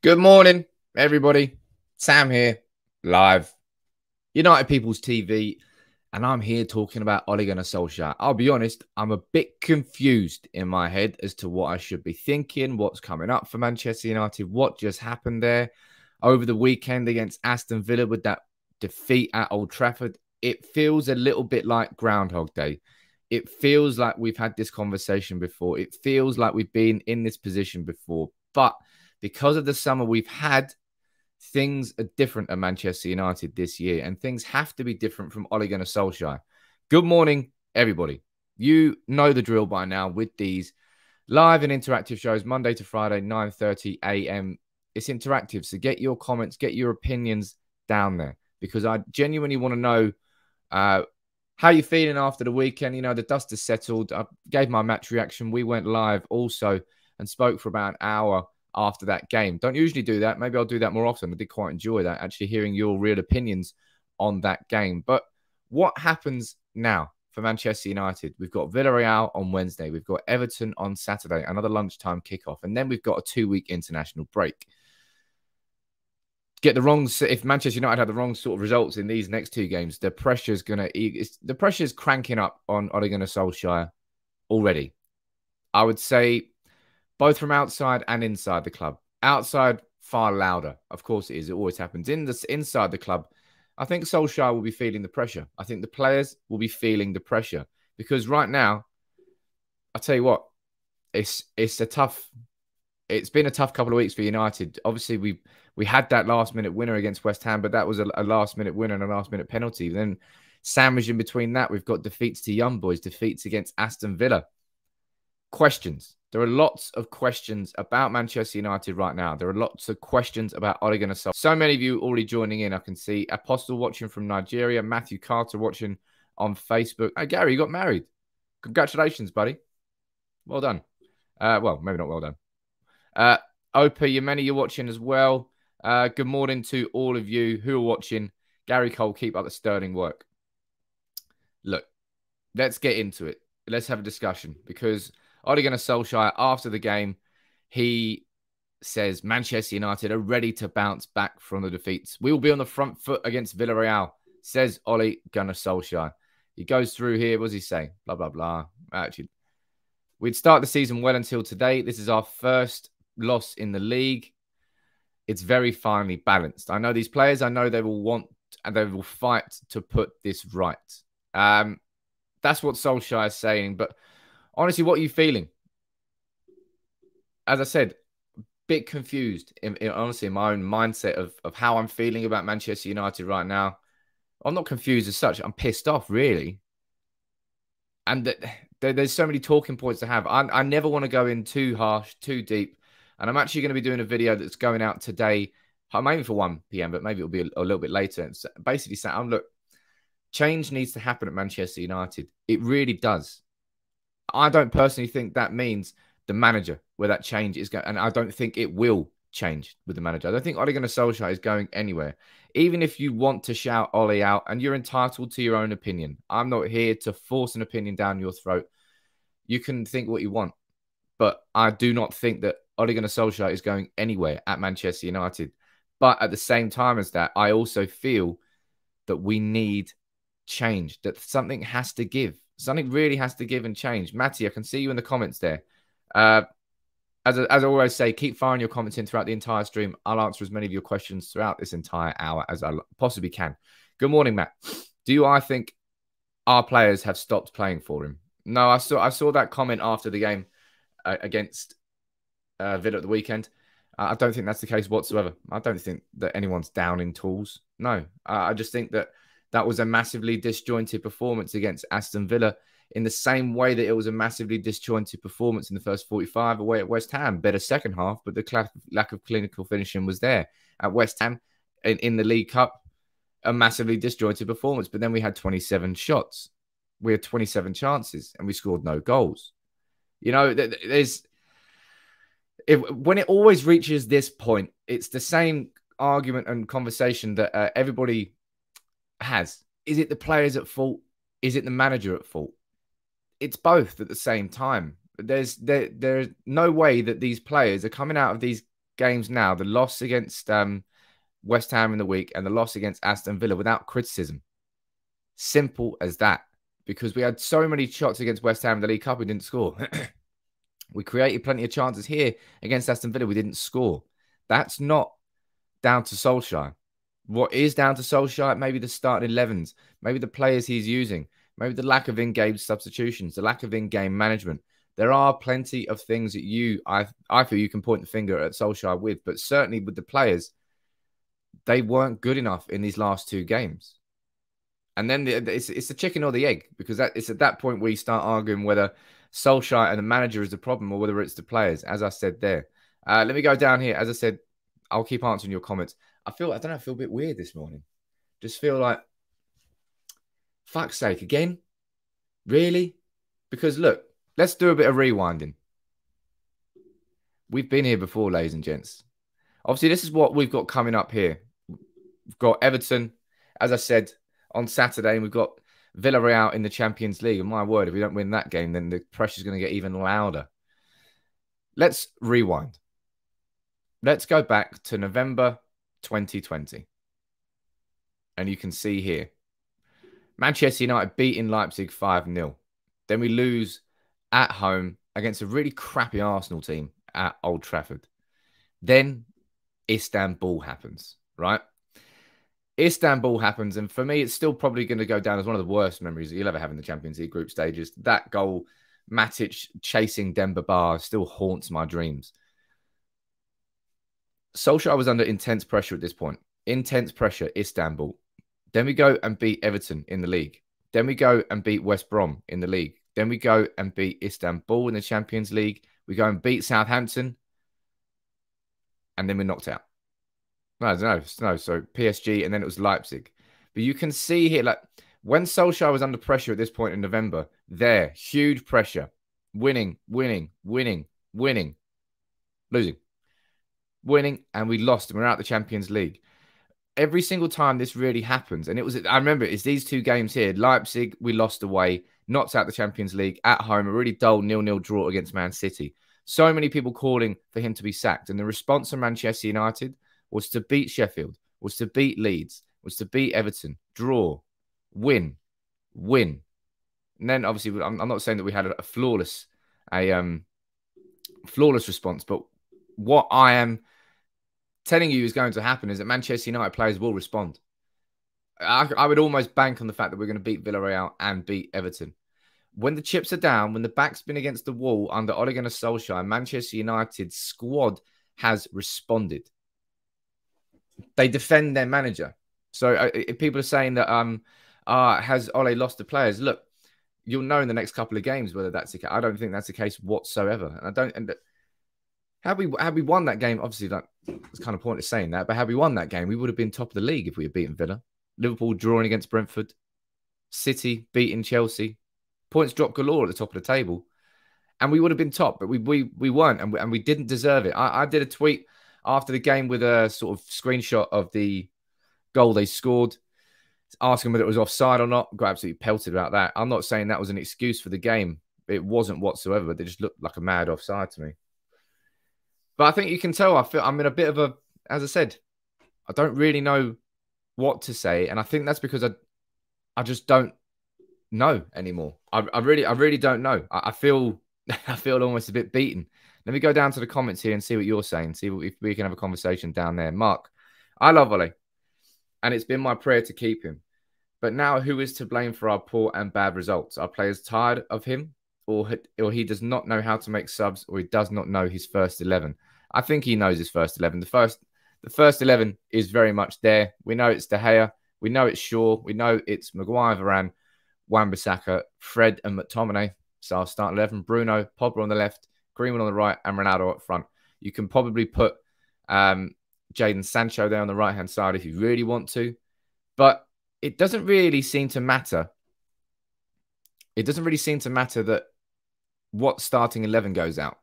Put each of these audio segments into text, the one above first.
Good morning, everybody. Sam here, live, United People's TV, and I'm here talking about Ole Gunnar Solskjaer. I'll be honest, I'm a bit confused in my head as to what I should be thinking, what's coming up for Manchester United, what just happened there over the weekend against Aston Villa with that defeat at Old Trafford. It feels a little bit like Groundhog Day. It feels like we've had this conversation before. It feels like we've been in this position before, but because of the summer we've had, things are different at Manchester United this year, and things have to be different from Ole Gunnar Solskjaer. Good morning, everybody. You know the drill by now with these live and interactive shows, Monday to Friday, 9:30 a.m. It's interactive, so get your comments, get your opinions down there, because I genuinely want to know how you're feeling after the weekend. You know, the dust has settled. I gave my match reaction. We went live also and spoke for about an hour after that game. Don't usually do that. Maybe I'll do that more often. I did quite enjoy that, actually hearing your real opinions on that game. But what happens now for Manchester United? We've got Villarreal on Wednesday. We've got Everton on Saturday, another lunchtime kickoff. And then we've got a 2-week international break. If Manchester United had the wrong sort of results in these next two games, the pressure's cranking up on Ole Gunnar Solskjaer already. I would say both from outside and inside the club. Outside, far louder. Of course it is. It always happens. Inside the club, I think Solskjaer will be feeling the pressure. I think the players will be feeling the pressure. Because right now, I'll tell you what, it's been a tough couple of weeks for United. Obviously, we had that last-minute winner against West Ham, but that was a last-minute winner and a last-minute penalty. Then sandwiched in between that, we've got defeats to Young Boys, defeats against Aston Villa. Questions. There are lots of questions about Manchester United right now. There are lots of questions about Ole Gunnar Solskjaer. So many of you already joining in. I can see Apostle watching from Nigeria, Matthew Carter watching on Facebook. Hey, Gary, you got married. Congratulations, buddy. Well done. Well, maybe not well done. Opa Yemeni, you're watching as well. Good morning to all of you who are watching. Gary Cole, keep up the sterling work. Look, let's get into it. Let's have a discussion, because Ole Gunnar Solskjaer, after the game, he says Manchester United are ready to bounce back from the defeats. We will be on the front foot against Villarreal, says Ole Gunnar Solskjaer. He goes through here. What does he say? Blah, blah, blah. Actually, we'd start the season well until today. This is our first loss in the league. It's very finely balanced. I know these players. I know they will want and they will fight to put this right. That's what Solskjaer is saying. But honestly, what are you feeling? As I said, a bit confused, honestly, in my own mindset of how I'm feeling about Manchester United right now. I'm not confused as such. I'm pissed off, really. And there's so many talking points to have. I never want to go in too harsh, too deep. And I'm actually going to be doing a video that's going out today. I'm aiming for 1 p.m., but maybe it'll be a little bit later. It's basically saying, look, change needs to happen at Manchester United. It really does. I don't personally think that means the manager where that change is going. And I don't think it will change with the manager. I don't think Ole Gunnar Solskjaer is going anywhere. Even if you want to shout Ollie out, and you're entitled to your own opinion. I'm not here to force an opinion down your throat. You can think what you want. But I do not think that Ole Gunnar Solskjaer is going anywhere at Manchester United. But at the same time as that, I also feel that we need change, that something has to give. Something really has to give and change. Matty, I can see you in the comments there. As I always say, keep firing your comments in throughout the entire stream. I'll answer as many of your questions throughout this entire hour as I possibly can. Good morning, Matt. I think our players have stopped playing for him? No, I saw that comment after the game against Villa at the weekend. I don't think that's the case whatsoever. I don't think that anyone's down in tools. No, I just think that was a massively disjointed performance against Aston Villa, in the same way that it was a massively disjointed performance in the first 45 away at West Ham. Better second half, but the lack of clinical finishing was there. At West Ham, in the League Cup, a massively disjointed performance. But then we had 27 shots. We had 27 chances, and we scored no goals. You know, when it always reaches this point, it's the same argument and conversation that everybody has. Is it the players at fault? Is it the manager at fault? It's both at the same time. There's no way that these players are coming out of these games now, the loss against West Ham in the week and the loss against Aston Villa, without criticism. Simple as that. Because we had so many shots against West Ham in the League Cup, we didn't score. We created plenty of chances here against Aston Villa, we didn't score. That's not down to Solskjaer. What is down to Solskjaer? Maybe the starting 11s, maybe the players he's using, maybe the lack of in-game substitutions, the lack of in-game management. There are plenty of things that I feel you can point the finger at Solskjaer with, but certainly with the players, they weren't good enough in these last 2 games. And then it's the chicken or the egg, because it's at that point where you start arguing whether Solskjaer and the manager is the problem or whether it's the players, as I said there. Let me go down here. As I said, I'll keep answering your comments. I feel a bit weird this morning. Just feel like, fuck's sake, again? Really? Because look, let's do a bit of rewinding. We've been here before, ladies and gents. Obviously, this is what we've got coming up here. We've got Everton, as I said, on Saturday, and we've got Villarreal in the Champions League. And my word, if we don't win that game, then the pressure's going to get even louder. Let's rewind. Let's go back to November 2020. And you can see here, Manchester United beating Leipzig 5-0. Then we lose at home against a really crappy Arsenal team at Old Trafford. Then Istanbul happens, right? Istanbul happens, and for me, it's still probably going to go down as one of the worst memories that you'll ever have in the Champions League group stages. That goal, Matic chasing Demba Ba, still haunts my dreams. Solskjaer was under intense pressure at this point. Intense pressure, Istanbul. Then we go and beat Everton in the league. Then we go and beat West Brom in the league. Then we go and beat Istanbul in the Champions League. We go and beat Southampton. And then we're knocked out. No. So PSG, and then it was Leipzig. But you can see here, like, when Solskjaer was under pressure at this point in November, huge pressure. Winning. Losing. Winning, and we lost, and we're out the Champions League. Every single time this really happens, and I remember it's these 2 games here. Leipzig, we lost away, knocked out the Champions League. At home, a really dull 0-0 draw against Man City. So many people calling for him to be sacked. And the response from Manchester United was to beat Sheffield, was to beat Leeds, was to beat Everton, draw, win. And then obviously, I'm not saying that we had a flawless response, but what I am telling you is going to happen is that Manchester United players will respond. I would almost bank on the fact that we're going to beat Villarreal and beat Everton. When the chips are down, when the back's been against the wall under Ole Gunnar Solskjaer, Manchester United's squad has responded. They defend their manager. So if people are saying that has Ole lost the players? Look, you'll know in the next couple of games whether that's the case. I don't think that's the case whatsoever. And had we won that game, obviously it's kind of pointless saying that, but had we won that game, we would have been top of the league if we had beaten Villa. Liverpool drawing against Brentford, City beating Chelsea, points dropped galore at the top of the table, and we would have been top, but we weren't, and we didn't deserve it. I did a tweet after the game with a sort of screenshot of the goal they scored, asking whether it was offside or not. Got absolutely pelted about that. I'm not saying that was an excuse for the game. It wasn't whatsoever, but they just looked like a mad offside to me. But I think you can tell I'm in a bit of a, as I said, I don't really know what to say. And I think that's because I just don't know anymore. I really don't know. I feel almost a bit beaten. Let me go down to the comments here and see what you're saying. See if we can have a conversation down there. Mark, I love Ollie, and it's been my prayer to keep him. But now who is to blame for our poor and bad results? Are players tired of him? Or he does not know how to make subs, or he does not know his first 11. I think he knows his first 11. The first 11 is very much there. We know it's De Gea. We know it's Shaw. We know it's Maguire, Varane, Wan-Bissaka, Fred and McTominay. So I'll start 11. Bruno, Pogba on the left, Greenwood on the right, and Ronaldo up front. You can probably put Jadon Sancho there on the right-hand side if you really want to. But it doesn't really seem to matter. It doesn't really seem to matter that what starting 11 goes out.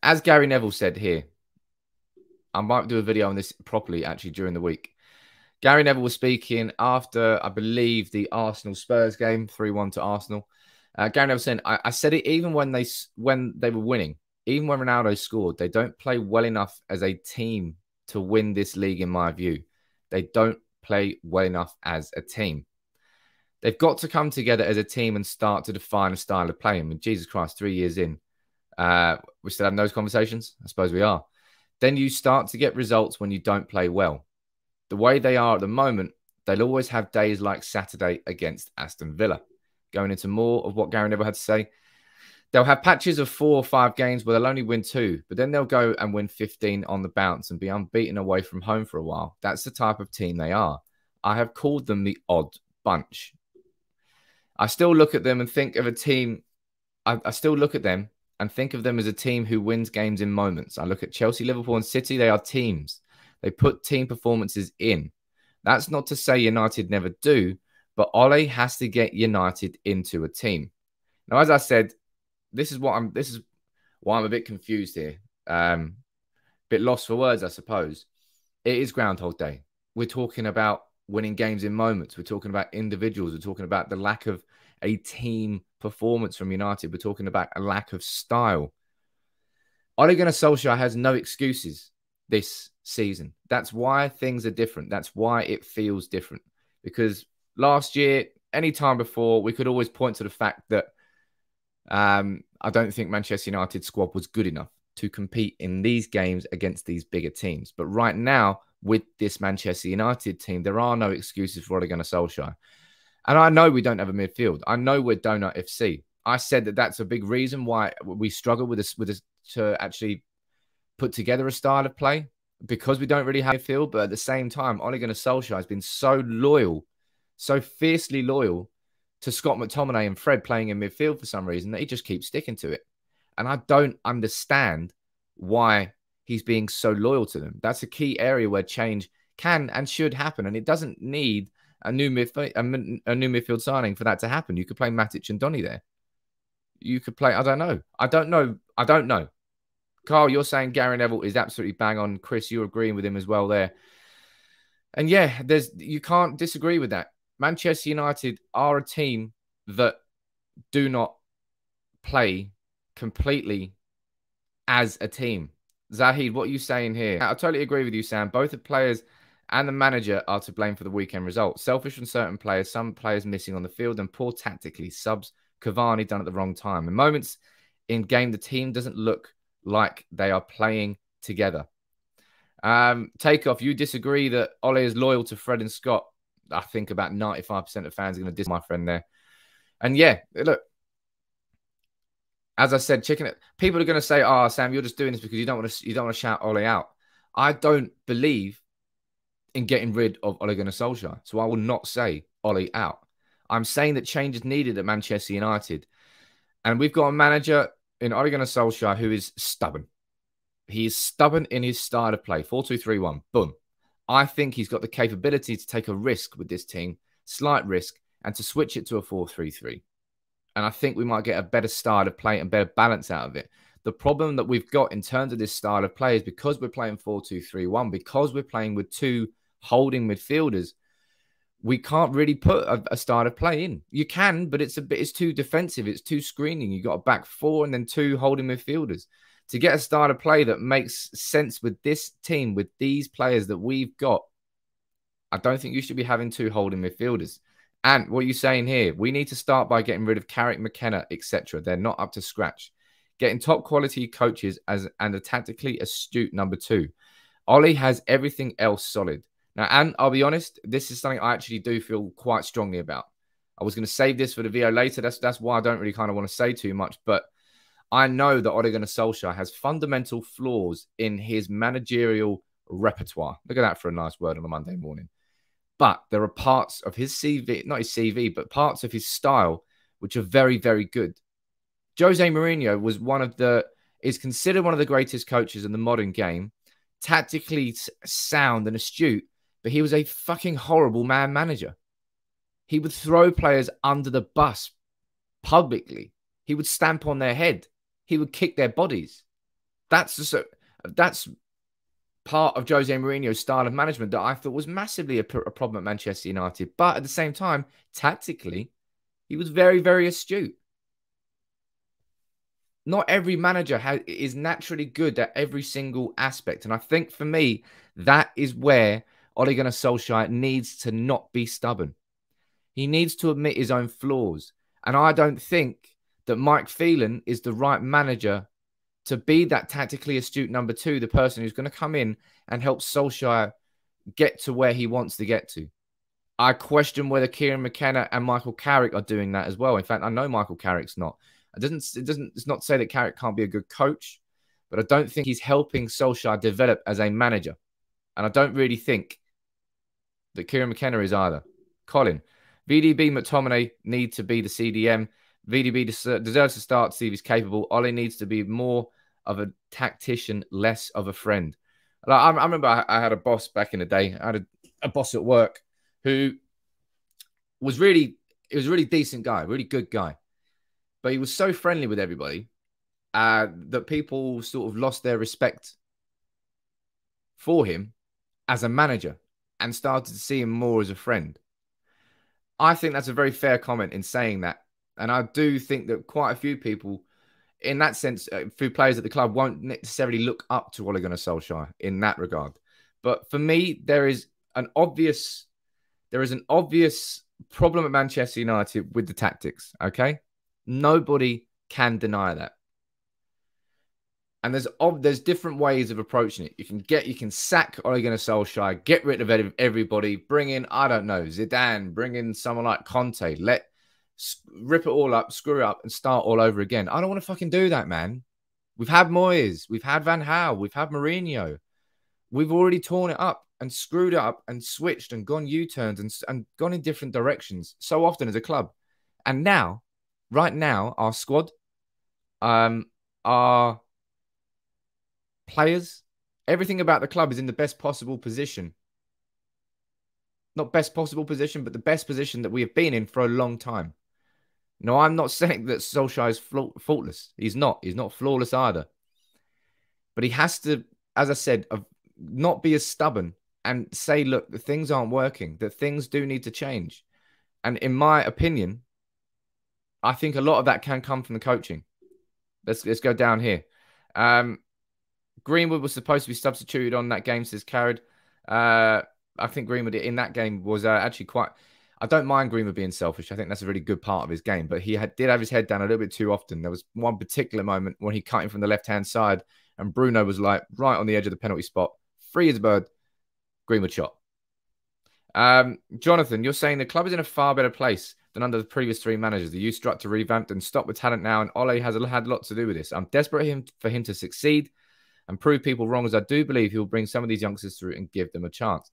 As Gary Neville said here, I might do a video on this properly actually during the week. Gary Neville was speaking after, I believe, the Arsenal-Spurs game, 3-1 to Arsenal. Gary Neville saying, I said it even when they were winning. even when Ronaldo scored, they don't play well enough as a team to win this league, in my view. They don't play well enough as a team. They've got to come together as a team and start to define a style of play. I mean, Jesus Christ, 3 years in, we're still having those conversations? I suppose we are. Then you start to get results when you don't play well. The way they are at the moment, they'll always have days like Saturday against Aston Villa. Going into more of what Gary Neville had to say, they'll have patches of 4 or 5 games where they'll only win 2, but then they'll go and win 15 on the bounce and be unbeaten away from home for a while. That's the type of team they are. I have called them the odd bunch. I still look at them and think of a team. I still look at them and think of them as a team who wins games in moments. I look at Chelsea, Liverpool, and City. They are teams. They put team performances in. That's not to say United never do, but Ole has to get United into a team. Now, as I said, this is why I'm a bit confused here. Bit lost for words, I suppose. It is Groundhog Day. We're talking about winning games in moments. We're talking about individuals. We're talking about the lack of a team performance from United. We're talking about a lack of style. Ole Gunnar Solskjaer has no excuses this season. That's why things are different. That's why it feels different. Because last year, any time before, we could always point to the fact that I don't think Manchester United's squad was good enough to compete in these games against these bigger teams. But right now, with this Manchester United team, there are no excuses for Ole Gunnar Solskjaer. And I know we don't have a midfield. I know we're Donut FC. I said that that's a big reason why we struggle with this to actually put together a style of play, because we don't really have a midfield. But at the same time, Ole Gunnar Solskjaer has been so loyal, so fiercely loyal to Scott McTominay and Fred playing in midfield for some reason that he just keeps sticking to it. And I don't understand why he's being so loyal to them. That's a key area where change can and should happen. And it doesn't need a new midfield signing for that to happen. You could play Matic and Donny there. You could play, I don't know. Carl, you're saying Gary Neville is absolutely bang on. Chris, you're agreeing with him as well there. And yeah, you can't disagree with that. Manchester United are a team that do not play completely as a team. Zahid, what are you saying here? I totally agree with you, Sam. Both the players and the manager are to blame for the weekend result. Selfish from certain players, some players missing on the field, and poor tactically. Subs, Cavani done at the wrong time. In moments in game, the team doesn't look like they are playing together. Takeoff, you disagree that Ole is loyal to Fred and Scott. I think about 95% of fans are going to diss my friend there. And yeah, look, as I said, people are going to say, "Oh, Sam, you're just doing this because you don't want to shout Ole out." I don't believe in getting rid of Ole Gunnar Solskjaer, so I will not say Ole out. I'm saying that change is needed at Manchester United, and we've got a manager in Ole Gunnar Solskjaer who is stubborn. He is stubborn in his style of play. 4-2-3-1. Boom. I think he's got the capability to take a risk with this team, slight risk, and to switch it to a 4-3-3. And I think we might get a better style of play and better balance out of it. The problem that we've got in terms of this style of play is because we're playing 4-2-3-1, because we're playing with 2 holding midfielders, we can't really put a style of play in. You can, but it's too defensive. It's too screening. You've got a back 4 and then 2 holding midfielders. To get a style of play that makes sense with this team, with these players that we've got, I don't think you should be having 2 holding midfielders. And what are you saying here? We need to start by getting rid of Carrick, McKenna, etc. They're not up to scratch. Getting top quality coaches and a tactically astute number 2. Ollie has everything else solid. Now, and I'll be honest, this is something I actually do feel quite strongly about. I was going to save this for the video later. That's why I don't really kind of want to say too much. But I know that Ole Gunnar Solskjaer has fundamental flaws in his managerial repertoire. Look at that for a nice word on a Monday morning. But there are parts of his CV, not his CV, but parts of his style, which are very, very good. Jose Mourinho is considered one of the greatest coaches in the modern game, tactically sound and astute, but he was a fucking horrible man manager. He would throw players under the bus publicly. He would stamp on their head. He would kick their bodies. That's part of Jose Mourinho's style of management that I thought was massively a problem at Manchester United. But at the same time, tactically, he was very, very astute. not every manager is naturally good at every single aspect. And I think for me, that is where Ole Gunnar Solskjaer needs to not be stubborn. He needs to admit his own flaws. And I don't think that Mike Phelan is the right manager to be that tactically astute number two, the person who's going to come in and help Solskjaer get to where he wants to get to. I question whether Kieran McKenna and Michael Carrick are doing that as well. In fact, I know Michael Carrick's not. It's not to say that Carrick can't be a good coach, but I don't think he's helping Solskjaer develop as a manager. And I don't really think that Kieran McKenna is either. Colin, VDB McTominay need to be the CDM. VDB deserves to start to see if he's capable. Ollie needs to be more of a tactician, less of a friend. I remember I had a boss back in the day. I had a boss at work who was really decent guy, really good guy. But he was so friendly with everybody that people sort of lost their respect for him as a manager and started to see him more as a friend. I think that's a very fair comment in saying that. And I do think that quite a few people, in that sense, a few players at the club won't necessarily look up to Ole Gunnar Solskjaer in that regard. But for me, there is an obvious problem at Manchester United with the tactics, okay? Nobody can deny that. And there's different ways of approaching it. You can sack Ole Gunnar Solskjaer, get rid of everybody, bring in, I don't know, Zidane, bring in someone like Conte, rip it all up, screw it up, and start all over again. I don't want to fucking do that, man. We've had Moyes, we've had Van Gaal, we've had Mourinho. We've already torn it up and screwed it up and switched and gone U-turns and gone in different directions so often as a club. And now, right now, our squad, our players, everything about the club is in the best possible position. Not best possible position, but the best position that we have been in for a long time. No, I'm not saying that Solskjaer is faultless. He's not. He's not flawless either. But he has to, as I said, not be as stubborn and say, look, the things aren't working, that things do need to change. And in my opinion, I think a lot of that can come from the coaching. Let's go down here. Greenwood was supposed to be substituted on that game, says Carrad. I think Greenwood in that game was actually quite... I don't mind Greenwood being selfish. I think that's a really good part of his game. But he did have his head down a little bit too often. There was one particular moment when he cut him from the left-hand side and Bruno was like right on the edge of the penalty spot. Free as a bird. Greenwood shot. Jonathan, you're saying the club is in a far better place than under the previous three managers. The youth structure revamped and stopped with talent now, and Ole has had a lot to do with this. I'm desperate for him to succeed and prove people wrong, as I do believe he'll bring some of these youngsters through and give them a chance.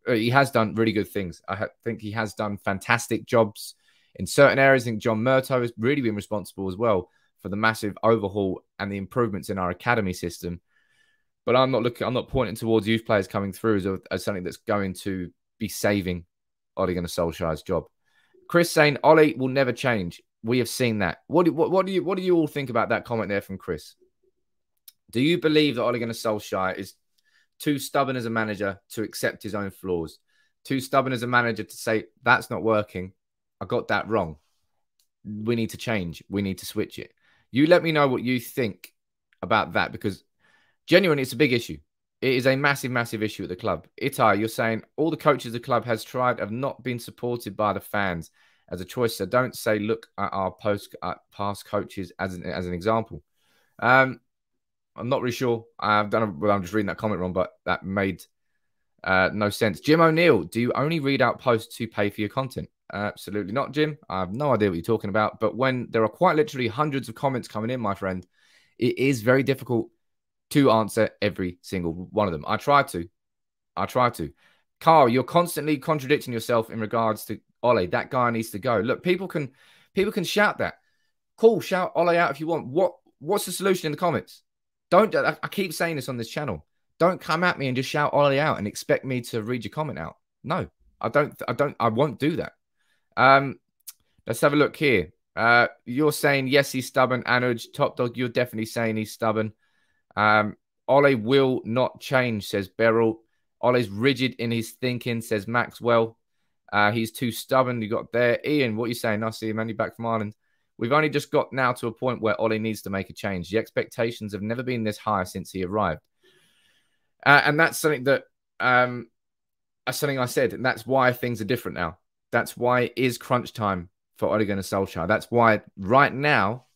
He has done really good things. I think he has done fantastic jobs in certain areas. I think John Murtough has really been responsible as well for the massive overhaul and the improvements in our academy system. But I'm not pointing towards youth players coming through as something that's going to be saving Ole Gunnar Solskjaer's job. Chris saying Ollie will never change. We have seen that. What do you all think about that comment there from Chris? Do you believe that Ole Gunnar Solskjaer is too stubborn as a manager to accept his own flaws? Too stubborn as a manager to say, that's not working. I got that wrong. We need to change. We need to switch it. You let me know what you think about that, because genuinely, it's a big issue. It is a massive, massive issue at the club. Itai, you're saying all the coaches the club has tried have not been supported by the fans as a choice. So don't say, look at our past coaches as an example. I'm not really sure. I'm just reading that comment wrong, but that made no sense. Jim O'Neill, do you only read out posts to pay for your content? Absolutely not, Jim. I have no idea what you're talking about. But when there are quite literally hundreds of comments coming in, my friend, it is very difficult to answer every single one of them. I try to. Carl, you're constantly contradicting yourself in regards to Ollie. That guy needs to go. Look, people can shout that. Cool, shout Ollie out if you want. What's the solution in the comments? I keep saying this on this channel. Don't come at me and just shout Ollie out and expect me to read your comment out. No, I won't do that. Let's have a look here. You're saying, yes, he's stubborn. Anuj, Top Dog, you're definitely saying he's stubborn. Ollie will not change, says Beryl. Ollie's rigid in his thinking, says Maxwell. He's too stubborn. You got there. Ian, what are you saying? I see him only back from Ireland. We've only just got now to a point where Ollie needs to make a change. The expectations have never been this high since he arrived. And that's something that I said, and that's why things are different now. That's why it is crunch time for Ole Gunnar Solskjaer. That's why right now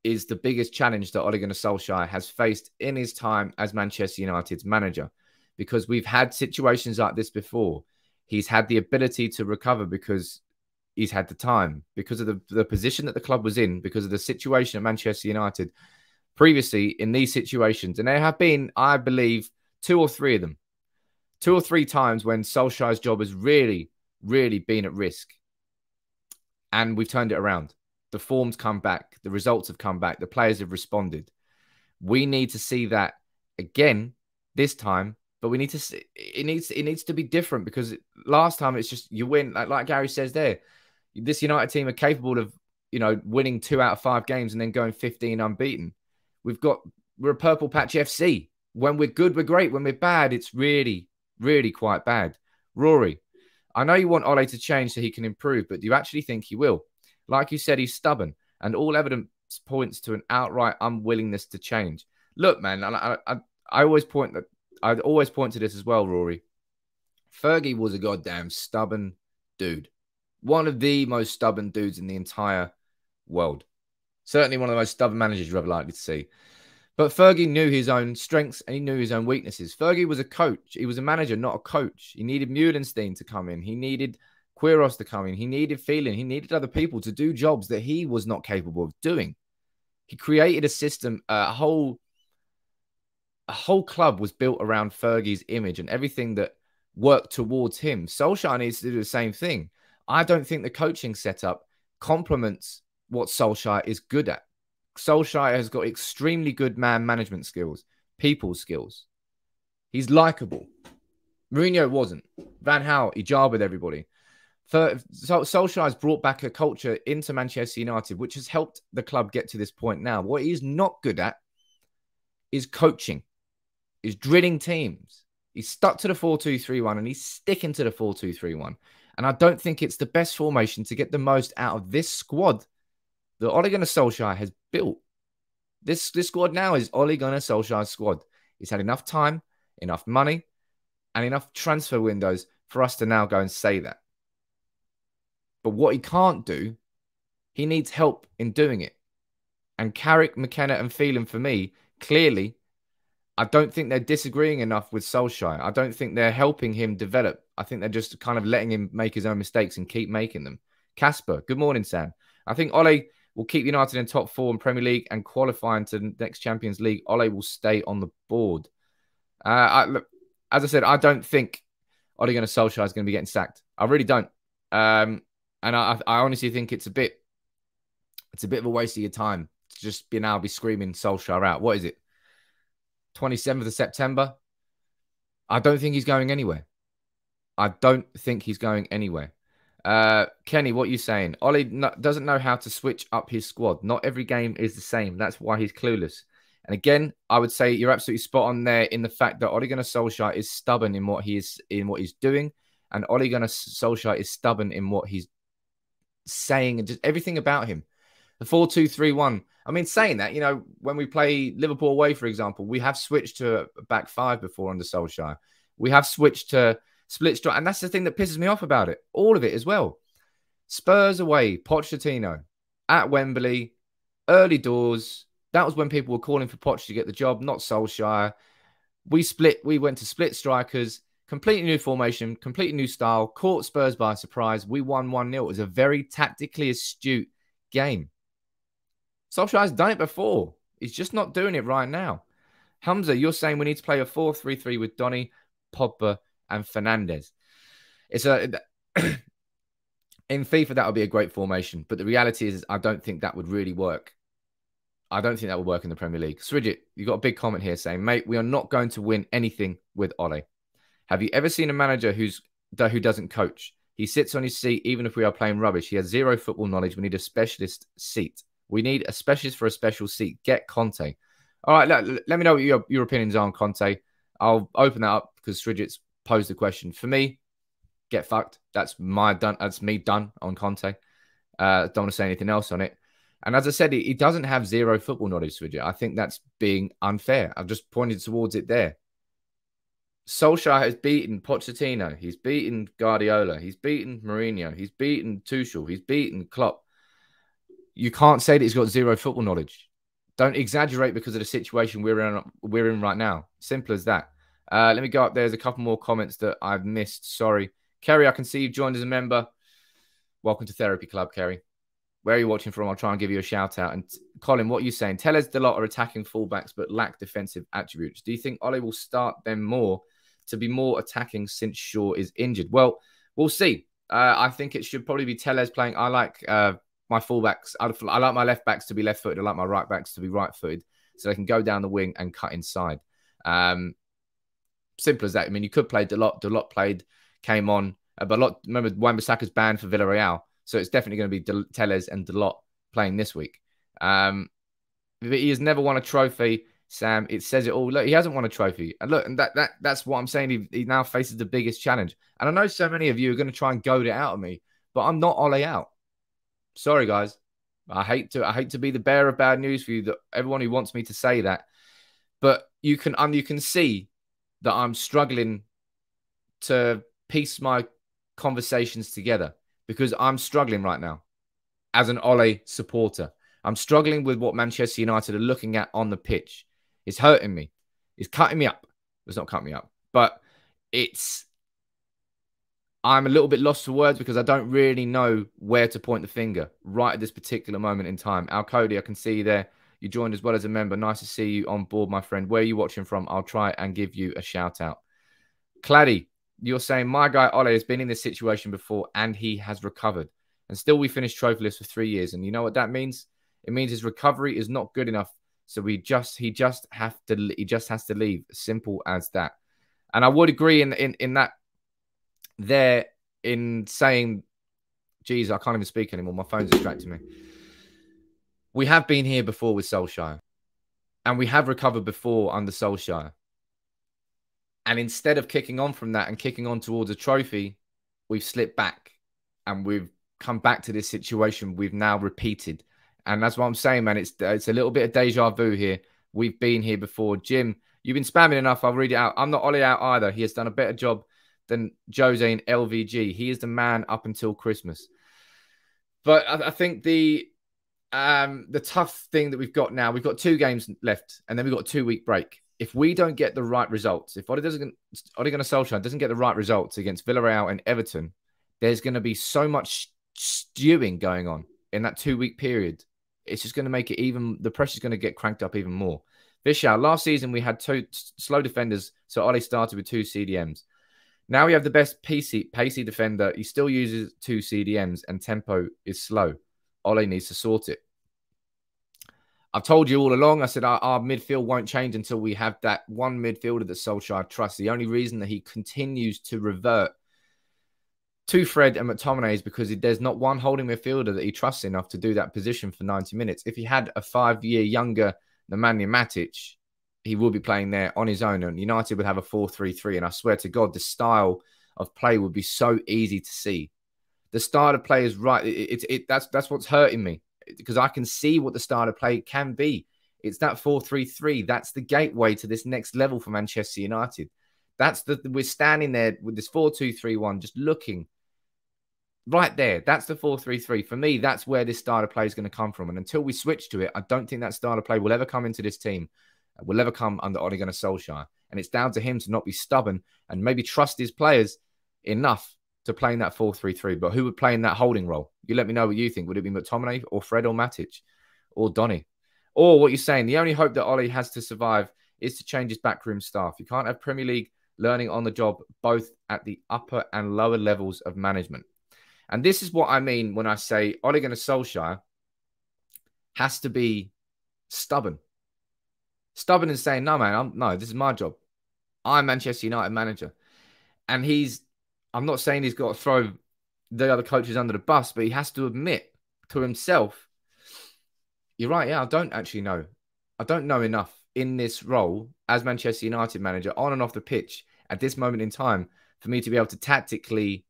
is the biggest challenge that Ole Gunnar Solskjaer has faced in his time as Manchester United's manager. Because we've had situations like this before. He's had the ability to recover because he's had the time, because of the position that the club was in, because of the situation at Manchester United previously in these situations. And there have been, I believe, 2 or 3 of them. 2 or 3 times when Solskjaer's job has really, really been at risk. And we've turned it around. The form's come back. The results have come back. The players have responded. We need to see that again this time. But we need to see, it needs to be different, because last time it's just you win. Like Gary says there, this United team are capable of, winning 2 out of 5 games and then going 15 unbeaten. We're a purple patch FC. When we're good, we're great. When we're bad, it's really, really quite bad. Rory, I know you want Ole to change so he can improve, but do you actually think he will? Like you said, he's stubborn, and all evidence points to an outright unwillingness to change. Look, man, I always point to this as well, Rory. Fergie was a goddamn stubborn dude. One of the most stubborn dudes in the entire world. Certainly one of the most stubborn managers you're ever likely to see. But Fergie knew his own strengths and he knew his own weaknesses. Fergie was a coach. He was a manager, not a coach. He needed Muhlenstein to come in. He needed Quiros to come in. He needed Phelan. He needed other people to do jobs that he was not capable of doing. He created a system, a whole club was built around Fergie's image and everything that worked towards him. Solskjaer needs to do the same thing. I don't think the coaching setup complements what Solskjaer is good at. Solskjaer has got extremely good man management skills, people skills. He's likable. Mourinho wasn't. Van Gaal, he jarred with everybody. Solskjaer has brought back a culture into Manchester United, which has helped the club get to this point now. What he's not good at is coaching. Is drilling teams. He's stuck to the 4-2-3-1 and he's sticking to the 4-2-3-1. And I don't think it's the best formation to get the most out of this squad that Ole Gunnar Solskjaer has built. This squad now is Ole Gunnar Solskjaer's squad. He's had enough time, enough money, and enough transfer windows for us to now go and say that. But what he can't do, he needs help in doing it. And Carrick, McKenna, and Phelan, for me, clearly, I don't think they're disagreeing enough with Solskjaer. I don't think they're helping him develop. I think they're just kind of letting him make his own mistakes and keep making them. Casper, good morning, Sam. I think Ole will keep United in top 4 in Premier League and qualifying to the next Champions League. Ole will stay on the board. Look, as I said, I don't think Ole Gunnar Solskjaer is going to be getting sacked. I really don't. And I honestly think it's a bit of a waste of your time to just be screaming Solskjaer out. What is it? 27th of September. I don't think he's going anywhere. Kenny, what are you saying? Ollie doesn't know how to switch up his squad. Not every game is the same. That's why he's clueless. And again, I would say you're absolutely spot on there in the fact that Ole Gunnar Solskjaer is stubborn in what he's doing, and Ole Gunnar Solskjaer is stubborn in what he's saying and just everything about him. The 4-2-3-1. I mean, saying that, when we play Liverpool away, for example, we have switched to a back 5 before under Solskjaer. We have switched to split strike. And that's the thing that pisses me off about it. All of it as well. Spurs away, Pochettino at Wembley, early doors. That was when people were calling for Poch to get the job, not Solskjaer. We went to split strikers, completely new formation, completely new style, caught Spurs by surprise. We won 1-0. It was a very tactically astute game. Solskjaer's done it before. He's just not doing it right now. Hamza, you're saying we need to play a 4-3-3 with Donny, Pogba, and Fernandes. In FIFA, that would be a great formation. But the reality is, I don't think that would really work. I don't think that would work in the Premier League. Sridget, you got a big comment here saying, mate, we are not going to win anything with Ole. Have you ever seen a manager who doesn't coach? He sits on his seat even if we are playing rubbish. He has zero football knowledge. We need a specialist seat. We need a specialist for a special seat. Get Conte. All right, let me know what your opinions are on Conte. I'll open that up because Sridget's posed the question. For me, get fucked. That's me done on Conte. Don't want to say anything else on it. And as I said, he doesn't have zero football knowledge, Swidget. I think that's being unfair. I've just pointed towards it there. Solskjaer has beaten Pochettino. He's beaten Guardiola. He's beaten Mourinho. He's beaten Tuchel. He's beaten Klopp. You can't say that he's got zero football knowledge. Don't exaggerate because of the situation we're in right now. Simple as that. Let me go up. There's a couple more comments that I've missed. Sorry. Kerry, I can see you've joined as a member. Welcome to Therapy Club, Kerry. Where are you watching from? I'll try and give you a shout out. And Colin, what are you saying? Tellez Dalot are attacking fullbacks but lack defensive attributes. Do you think Ollie will start them more to be more attacking since Shaw is injured? Well, we'll see. I think it should probably be Tellez playing. I like my fullbacks. I like my left backs to be left-footed. I like my right backs to be right-footed so they can go down the wing and cut inside. Simple as that. I mean, you could play Dalot. Dalot came on. But remember, Wan-Bissaka's banned for Villarreal. So it's definitely going to be Tellez and Dalot playing this week. But he has never won a trophy, Sam. It says it all. Look, he hasn't won a trophy. And look, and that's what I'm saying. He now faces the biggest challenge. And I know so many of you are going to try and goad it out of me, but I'm not Ole out. Sorry, guys. I hate to be the bearer of bad news for you, that everyone who wants me to say that. But you can see that I'm struggling to piece my conversations together, because I'm struggling right now as an Ole supporter. I'm struggling with what Manchester United are looking at on the pitch. It's hurting me. It's cutting me up. It's not cutting me up, but I'm a little bit lost for words because I don't really know where to point the finger right at this particular moment in time. Al Cody, I can see you there. You joined as well as a member. Nice to see you on board, my friend. Where are you watching from? I'll try and give you a shout out. Claddy, you're saying my guy Ole has been in this situation before and he has recovered. And still we finished trophyless for 3 years. And you know what that means? It means his recovery is not good enough. So he just has to leave. Simple as that. And I would agree in that there in saying, geez, I can't even speak anymore. My phone's distracting me. We have been here before with Solskjaer. And we have recovered before under Solskjaer. And instead of kicking on from that and kicking on towards a trophy, we've slipped back and we've come back to this situation we've now repeated. And that's what I'm saying, man. It's a little bit of deja vu here. We've been here before. Jim, you've been spamming enough. I'll read it out. I'm not Ollie out either. He has done a better job than Jose in LVG. He is the man up until Christmas. But I think the tough thing that we've got now, we've got 2 games left and then we've got a 2-week break. If we don't get the right results, if Ole Gunnar Solskjaer doesn't get the right results against Villarreal and Everton, there's going to be so much stewing going on in that 2-week period. It's just going to make it the pressure's going to get cranked up even more. Vishal, last season we had 2 slow defenders, so Ole started with 2 CDMs. Now we have the best pacey defender. He still uses 2 CDMs and tempo is slow. Ole needs to sort it. I've told you all along, I said our midfield won't change until we have that one midfielder that Solskjaer trusts. The only reason that he continues to revert to Fred and McTominay is because there's not one holding midfielder that he trusts enough to do that position for 90 minutes. If he had a 5-year younger Nemanja Matic, he will be playing there on his own, and United would have a 4-3-3. And I swear to God, the style of play would be so easy to see. The style of play is right. That's what's hurting me, because I can see what the style of play can be. It's that 4-3-3. That's the gateway to this next level for Manchester United. We're standing there with this 4-2-3-1, just looking right there. That's the 4-3-3. For me, that's where this style of play is going to come from. And until we switch to it, I don't think that style of play will ever come into this team. Will ever come under Ole Gunnar Solskjaer. And it's down to him to not be stubborn and maybe trust his players enough to play in that 4-3-3. But who would play in that holding role? You let me know what you think. Would it be McTominay or Fred or Matic or Donny? Or what you're saying, the only hope that Ollie has to survive is to change his backroom staff. You can't have Premier League learning on the job, both at the upper and lower levels of management. And this is what I mean when I say Ole Gunnar Solskjaer has to be stubborn. Stubborn and saying, no, man, no, this is my job. I'm Manchester United manager. And I'm not saying he's got to throw the other coaches under the bus, but he has to admit to himself, you're right, yeah, I don't actually know. I don't know enough in this role as Manchester United manager on and off the pitch at this moment in time for me to be able to tactically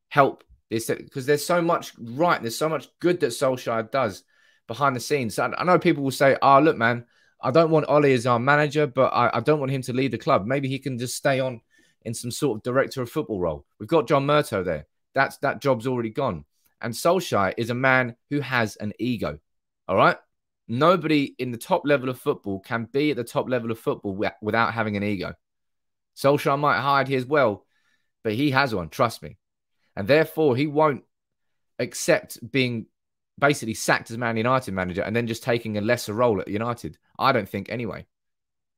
help this, because there's so much right, there's so much good that Solskjaer does. behind the scenes. So I know people will say, oh, look, man, I don't want Ollie as our manager, but I don't want him to lead the club. Maybe he can just stay on in some sort of director of football role. We've got John Murtough there. That job's already gone. And Solskjaer is a man who has an ego. All right? Nobody in the top level of football can be at the top level of football without having an ego. Solskjaer might hide his well, but he has one, trust me. And therefore, he won't accept being basically sacked as Man United manager and then just taking a lesser role at United. I don't think anyway.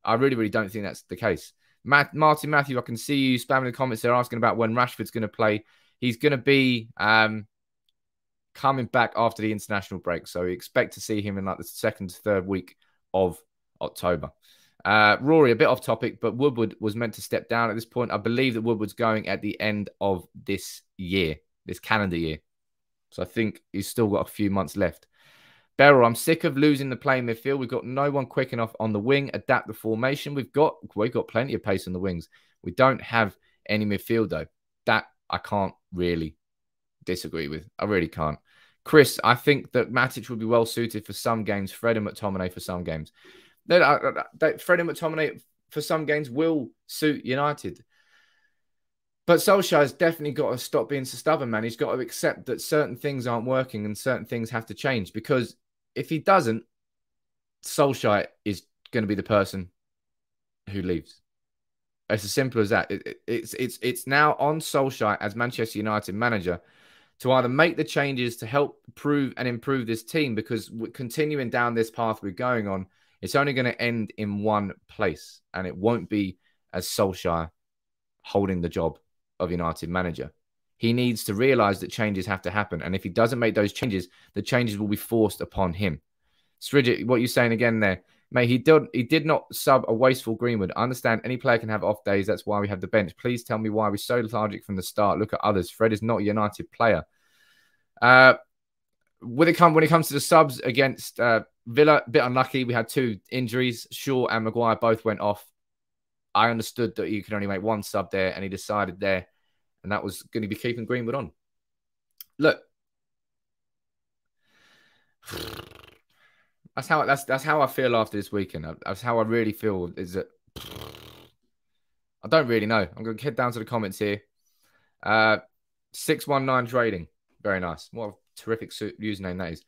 I really, really don't think that's the case. Martin Matthew, I can see you spamming the comments there asking about when Rashford's going to play. He's going to be coming back after the international break. So we expect to see him in like the second to third week of October. Rory, a bit off topic, but Woodward was meant to step down at this point. I believe that Woodward's going at the end of this year, this calendar year. So I think he's still got a few months left. Beryl, I'm sick of losing the play in midfield. We've got no one quick enough on the wing. Adapt the formation. We've got plenty of pace on the wings. We don't have any midfield, though. That I can't really disagree with. I really can't. Chris, I think that Matic would be well suited for some games. Fred and McTominay for some games. Fred and McTominay for some games will suit United. But Solskjaer's definitely got to stop being so stubborn, man. He's got to accept that certain things aren't working and certain things have to change. Because if he doesn't, Solskjaer is going to be the person who leaves. It's as simple as that. It's now on Solskjaer as Manchester United manager to either make the changes to help improve this team, because continuing down this path we're going on, it's only going to end in one place, and it won't be as Solskjaer holding the job of United manager. He needs to realize that changes have to happen, and if he doesn't make those changes, the changes will be forced upon him. Stridget, what you're saying again there, mate, he did not sub a wasteful Greenwood. I understand any player can have off days. That's why we have the bench. Please tell me why we're so lethargic from the start. Look at others. Fred is not a United player. When it comes to the subs against Villa, a bit unlucky. We had two injuries. Shaw and Maguire both went off. I understood that you could only make one sub there, and he decided there, and that was going to be keeping Greenwood on. Look, that's how I feel after this weekend. That's how I really feel. Is that I don't really know. I'm going to head down to the comments here. 619 trading, very nice. What a terrific username that is.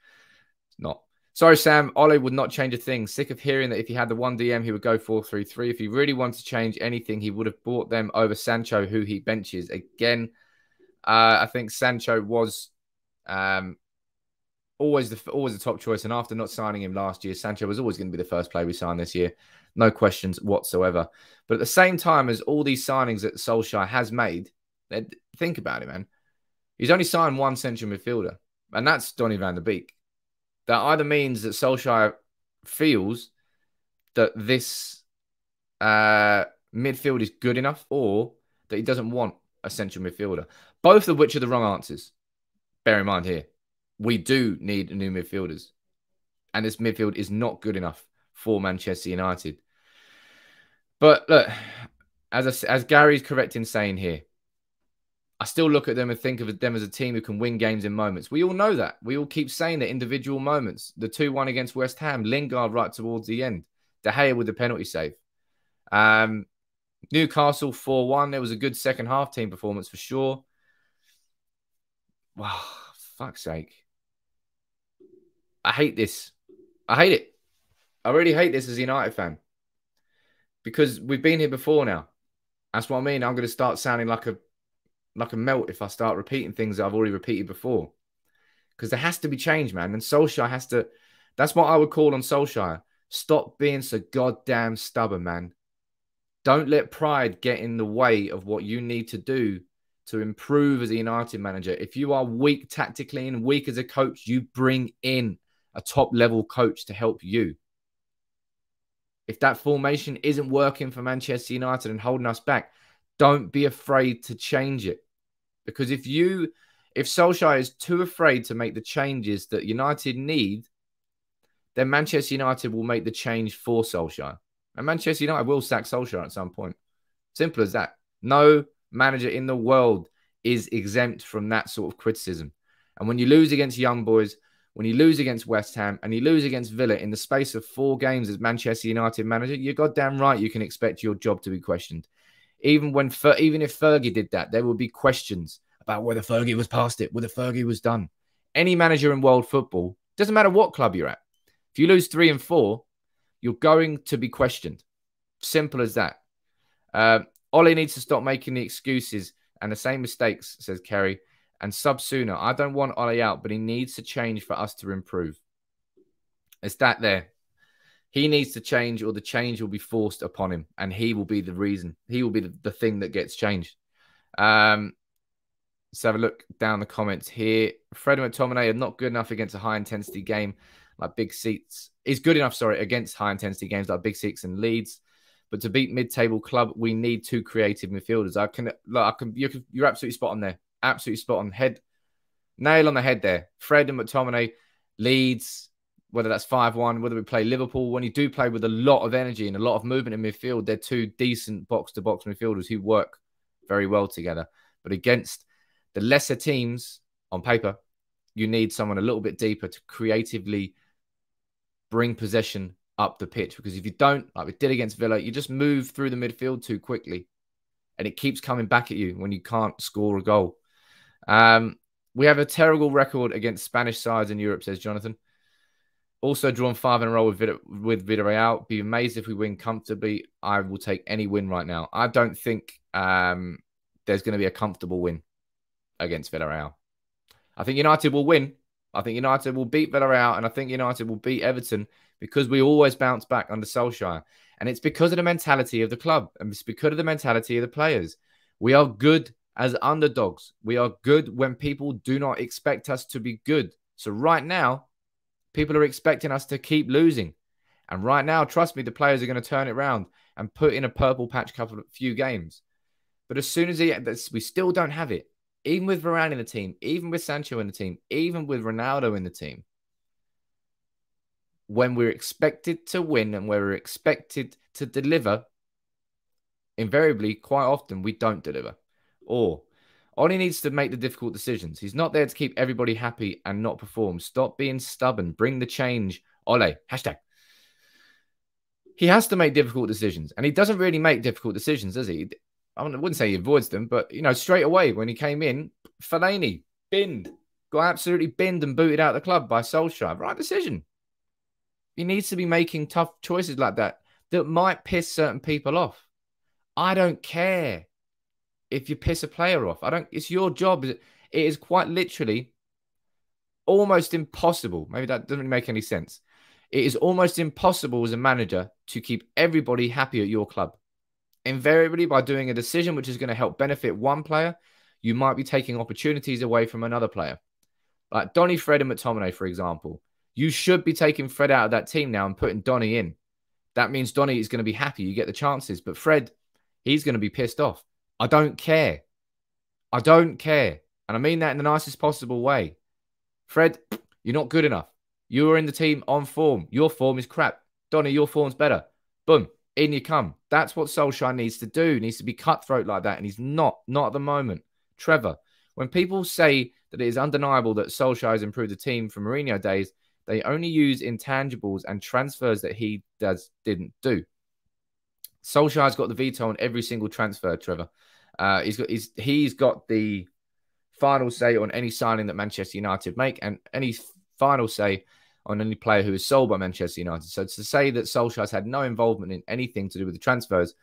It's not. Sorry, Sam. Ollie would not change a thing. Sick of hearing that if he had the one DM, he would go 4-3-3. If he really wanted to change anything, he would have brought them over Sancho, who he benches. Again, I think Sancho was always the top choice. And after not signing him last year, Sancho was always going to be the first player we signed this year. No questions whatsoever. But at the same time as all these signings that Solskjaer has made, think about it, man. He's only signed one central midfielder, and that's Donny van der Beek. That either means that Solskjaer feels that this midfield is good enough, or that he doesn't want a central midfielder. Both of which are the wrong answers. Bear in mind here, we do need new midfielders. And this midfield is not good enough for Manchester United. But look, as Gary's correct in saying here, I still look at them and think of them as a team who can win games in moments. We all know that. We all keep saying that individual moments. The 2-1 against West Ham, Lingard right towards the end. De Gea with the penalty save. Newcastle 4-1. It was a good second half team performance for sure. Wow, fuck's sake. I hate this. I hate it. I really hate this as a United fan. Because we've been here before now. That's what I mean. I'm going to start sounding like a melt if I start repeating things that I've already repeated before. Because there has to be change, man. And Solskjaer has to... That's what I would call on Solskjaer. Stop being so goddamn stubborn, man. Don't let pride get in the way of what you need to do to improve as a United manager. If you are weak tactically and weak as a coach, you bring in a top-level coach to help you. If that formation isn't working for Manchester United and holding us back, don't be afraid to change it. Because if Solskjaer is too afraid to make the changes that United need, then Manchester United will make the change for Solskjaer. And Manchester United will sack Solskjaer at some point. Simple as that. No manager in the world is exempt from that sort of criticism. And when you lose against young boys, when you lose against West Ham and you lose against Villa in the space of 4 games as Manchester United manager, you're goddamn right you can expect your job to be questioned. Even if Fergie did that, there would be questions about whether Fergie was past it, whether Fergie was done. Any manager in world football, doesn't matter what club you're at, if you lose 3 and 4, you're going to be questioned. Simple as that. Ollie needs to stop making the excuses and the same mistakes, says Kerry, and sub sooner. I don't want Ollie out, but he needs to change for us to improve. It's that there. He needs to change, or the change will be forced upon him, and he will be the reason. He will be the thing that gets changed. Let's have a look down the comments here. Fred and McTominay are not good enough against a high-intensity game like Big Seats. He's good enough, against high-intensity games like Big Seats and Leeds. But to beat mid-table club, we need 2 creative midfielders. You're absolutely spot on there. Absolutely spot on. Nail on the head there. Fred and McTominay, Leeds, whether that's 5-1, whether we play Liverpool, when you do play with a lot of energy and a lot of movement in midfield, they're 2 decent box-to-box midfielders who work very well together. But against the lesser teams on paper, you need someone a little bit deeper to creatively bring possession up the pitch. Because if you don't, like we did against Villa, you just move through the midfield too quickly. And it keeps coming back at you when you can't score a goal. We have a terrible record against Spanish sides in Europe, says Jonathan. Also drawn 5 in a row with Villarreal. Be amazed if we win comfortably. I will take any win right now. I don't think there's going to be a comfortable win against Villarreal. I think United will win. I think United will beat Villarreal, and I think United will beat Everton because we always bounce back under Solskjaer. And it's because of the mentality of the club, and it's because of the mentality of the players. We are good as underdogs. We are good when people do not expect us to be good. So right now, people are expecting us to keep losing. And right now, trust me, the players are going to turn it around and put in a purple patch few games. But as soon as we still don't have it, even with Varane in the team, even with Sancho in the team, even with Ronaldo in the team, when we're expected to win and where we're expected to deliver, invariably, quite often, we don't deliver. Or Ollie needs to make the difficult decisions. He's not there to keep everybody happy and not perform. Stop being stubborn. Bring the change. Ole, hashtag. He has to make difficult decisions. And he doesn't really make difficult decisions, does he? I wouldn't say he avoids them, but, straight away when he came in, Fellaini, got absolutely binned and booted out of the club by Solskjaer. Right decision. He needs to be making tough choices like that might piss certain people off. I don't care if you piss a player off. It's your job. It is quite literally almost impossible. Maybe that doesn't really make any sense. It is almost impossible as a manager to keep everybody happy at your club. Invariably, by doing a decision which is going to help benefit one player, you might be taking opportunities away from another player. Like Donny, Fred and McTominay, for example. You should be taking Fred out of that team now and putting Donny in. That means Donny is going to be happy. You get the chances. But Fred, he's going to be pissed off. I don't care. I don't care. And I mean that in the nicest possible way. Fred, you're not good enough. You are in the team on form. Your form is crap. Donny, your form's better. Boom. In you come. That's what Solskjaer needs to do. He needs to be cutthroat like that. And he's not at the moment. Trevor, when people say that it is undeniable that Solskjaer has improved the team from Mourinho days, they only use intangibles and transfers that he didn't do. Solskjaer's got the veto on every single transfer, Trevor. He's got the final say on any signing that Manchester United make and any final say on any player who is sold by Manchester United. So to say that Solskjaer's had no involvement in anything to do with the transfers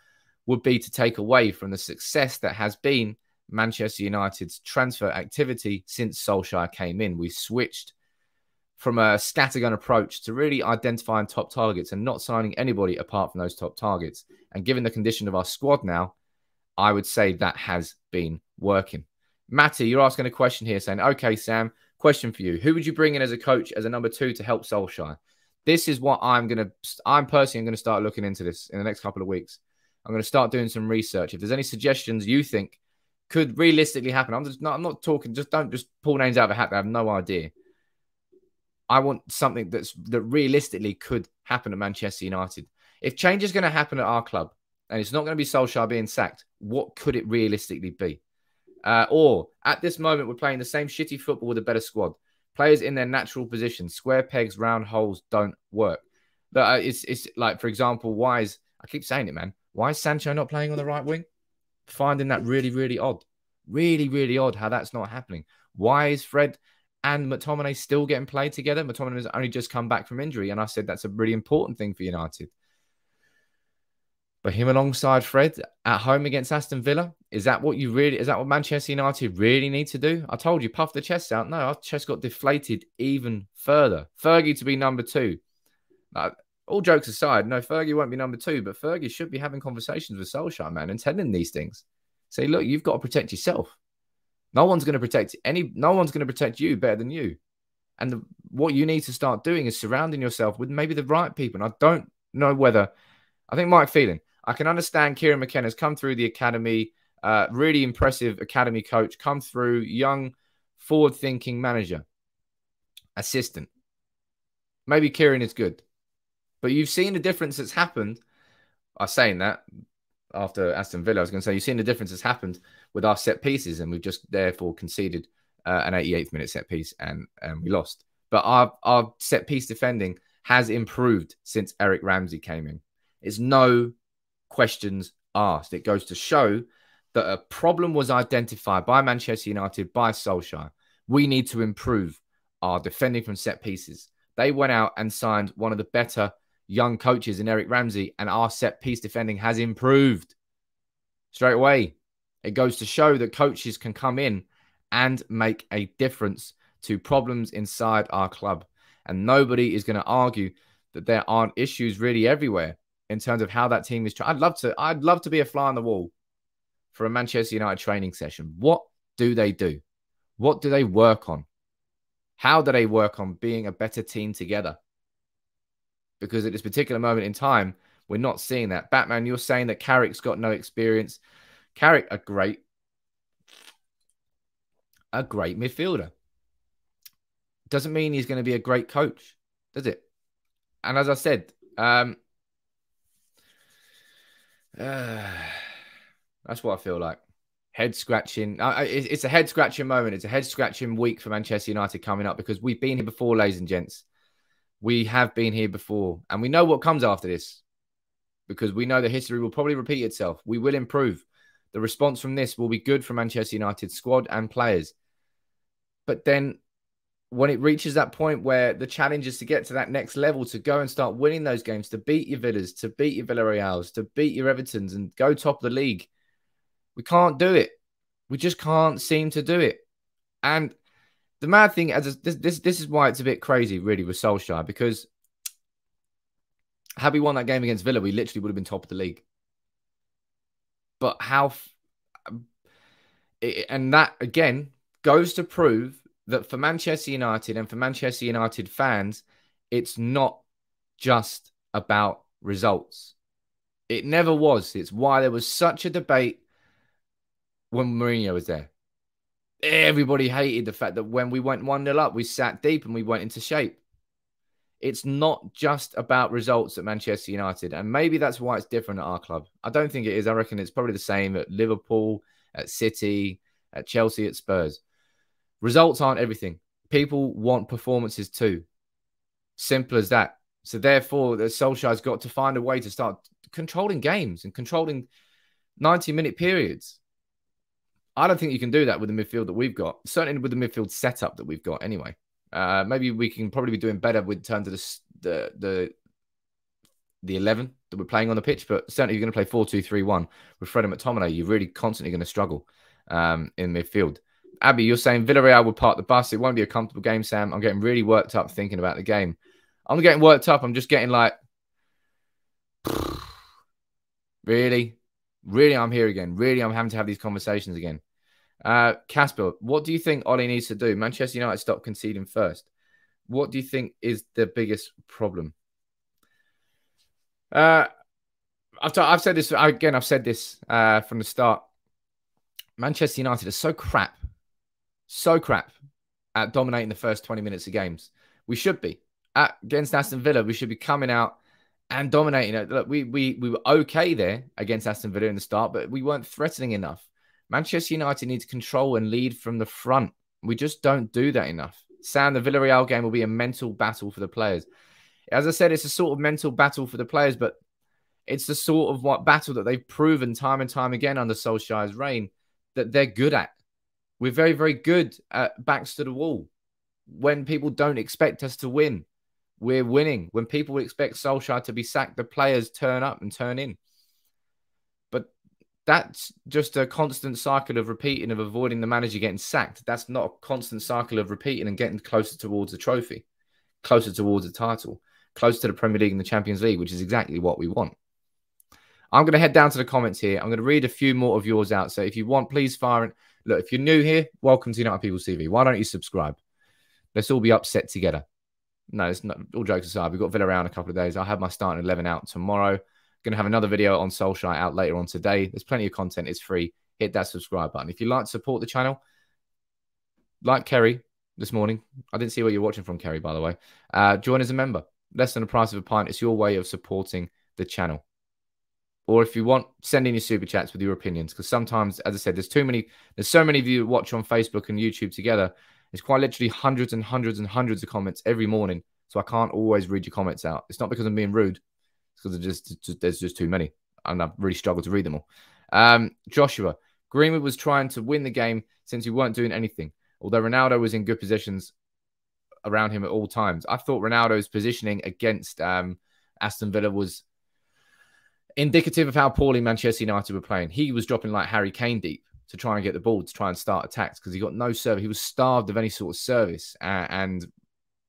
would be to take away from the success that has been Manchester United's transfer activity since Solskjaer came in. We switched from a scattergun approach to really identifying top targets and not signing anybody apart from those top targets. And given the condition of our squad now, I would say that has been working. Matty, you're asking a question here saying, okay, Sam, question for you. Who would you bring in as a coach, as a number 2 to help Solskjaer? This is what I'm personally going to start looking into this in the next couple of weeks. I'm going to start doing some research. If there's any suggestions you think could realistically happen, I'm not talking, don't just pull names out of a hat. I have no idea. I want something that realistically could happen at Manchester United. If change is going to happen at our club, and it's not going to be Solskjaer being sacked, what could it realistically be? Or at this moment, we're playing the same shitty football with a better squad. Players in their natural position. Square pegs, round holes don't work. But it's like, for example, why is, I keep saying it, man, why is Sancho not playing on the right wing? Finding that really, really odd. Really, really odd how that's not happening. Why is Fred and McTominay still getting played together? McTominay has only just come back from injury, and I said that's a really important thing for United. But him alongside Fred at home against Aston Villa, is that what Manchester United really need to do? I told you, puff the chest out. No, our chest got deflated even further. Fergie to be number 2. All jokes aside, no, Fergie won't be number 2, but Fergie should be having conversations with Solskjaer, man, and telling these things. Say, look, you've got to protect yourself. No one's going to protect you better than you. And what you need to start doing is surrounding yourself with maybe the right people. And I don't know whether, I think Mike Phelan, I can understand Kieran McKenna's come through the academy, really impressive academy coach, come through, young, forward-thinking manager, assistant. Maybe Kieran is good. But you've seen the difference that's happened. I was saying that after Aston Villa, I was going to say, you've seen the difference that's happened with our set pieces, and we've just therefore conceded an 88th minute set piece and we lost. But our set piece defending has improved since Eric Ramsey came in. It's no questions asked. It goes to show that a problem was identified by Manchester United, by Solskjaer. We need to improve our defending from set pieces. They went out and signed one of the better young coaches in Eric Ramsey, and our set piece defending has improved straight away. It goes to show that coaches can come in and make a difference to problems inside our club. And nobody is going to argue that there aren't issues really everywhere in terms of how that team is. I'd love to be a fly on the wall for a Manchester United training session. What do they do? What do they work on? How do they work on being a better team together? Because at this particular moment in time, we're not seeing that. Batman, you're saying that Carrick's got no experience. Carrick, a great midfielder. Doesn't mean he's going to be a great coach, does it? And as I said, that's what I feel like. Head scratching. It's a head scratching moment. It's a head scratching week for Manchester United coming up, because we've been here before, ladies and gents. We have been here before, and we know what comes after this, because we know the history will probably repeat itself. We will improve. The response from this will be good for Manchester United squad and players. But then when it reaches that point where the challenge is to get to that next level, to go and start winning those games, to beat your Villas, to beat your Villarreals, to beat your Evertons and go top of the league, we can't do it. We just can't seem to do it. And the mad thing, this is why it's a bit crazy, really, with Solskjaer, because had we won that game against Villa, we literally would have been top of the league. But and that, again, goes to prove that for Manchester United and for Manchester United fans, it's not just about results. It never was. It's why there was such a debate when Mourinho was there. Everybody hated the fact that when we went 1-0 up, we sat deep and we went into shape. It's not just about results at Manchester United. And maybe that's why it's different at our club. I don't think it is. I reckon it's probably the same at Liverpool, at City, at Chelsea, at Spurs. Results aren't everything. People want performances too. Simple as that. So therefore, Solskjaer's got to find a way to start controlling games and controlling 90-minute periods. I don't think you can do that with the midfield that we've got. Certainly with the midfield setup that we've got anyway. Maybe we can probably be doing better with terms of the 11 that we're playing on the pitch, but certainly you're going to play 4-2-3-1 with Fred and McTominay. You're really constantly going to struggle in midfield. Abby, you're saying Villarreal will park the bus. It won't be a comfortable game, Sam. I'm getting really worked up thinking about the game. I'm getting worked up. I'm just getting like, really? Really, I'm here again. Really, I'm having to have these conversations again. Casper, what do you think Ollie needs to do? Manchester United stop conceding first. What do you think is the biggest problem? I've said this again. I've said this from the start. Manchester United are so crap at dominating the first 20 minutes of games. We should be against Aston Villa. We should be coming out and dominating it. Look, we were okay there against Aston Villa in the start, but we weren't threatening enough. Manchester United need to control and lead from the front. We just don't do that enough. Sam, the Villarreal game will be a mental battle for the players. As I said, it's a sort of mental battle for the players, but it's the sort of battle that they've proven time and time again under Solskjaer's reign that they're good at. We're very, very good at backs to the wall. When people don't expect us to win, we're winning. When people expect Solskjaer to be sacked, the players turn up and turn in. But that's just a constant cycle of repeating, of avoiding the manager getting sacked. That's not a constant cycle of repeating and getting closer towards a trophy, closer towards a title, closer to the Premier League and the Champions League, which is exactly what we want. I'm going to head down to the comments here. I'm going to read a few more of yours out. So if you want, please fire it. Look, if you're new here, welcome to United People's TV. Why don't you subscribe? Let's all be upset together. No, it's not. All jokes aside, we've got Villa in a couple of days. I'll have my starting 11 out tomorrow. Going to have another video on Solskjaer out later on today. There's plenty of content. It's free. Hit that subscribe button. If you'd like to support the channel, like Kerry this morning. I didn't see where you're watching from, Kerry, by the way. Join as a member. Less than the price of a pint. It's your way of supporting the channel. Or if you want, send in your super chats with your opinions. Because sometimes, as I said, there's so many of you that watch on Facebook and YouTube together. It's quite literally hundreds and hundreds and hundreds of comments every morning. So I can't always read your comments out. It's not because I'm being rude. It's because there's just too many. And I've really struggled to read them all. Joshua, Greenwood was trying to win the game since he weren't doing anything. Although Ronaldo was in good positions around him at all times. I thought Ronaldo's positioning against Aston Villa was indicative of how poorly Manchester United were playing. He was dropping like Harry Kane deep to try and get the ball, to try and start attacks, because he got no service. He was starved of any sort of service. And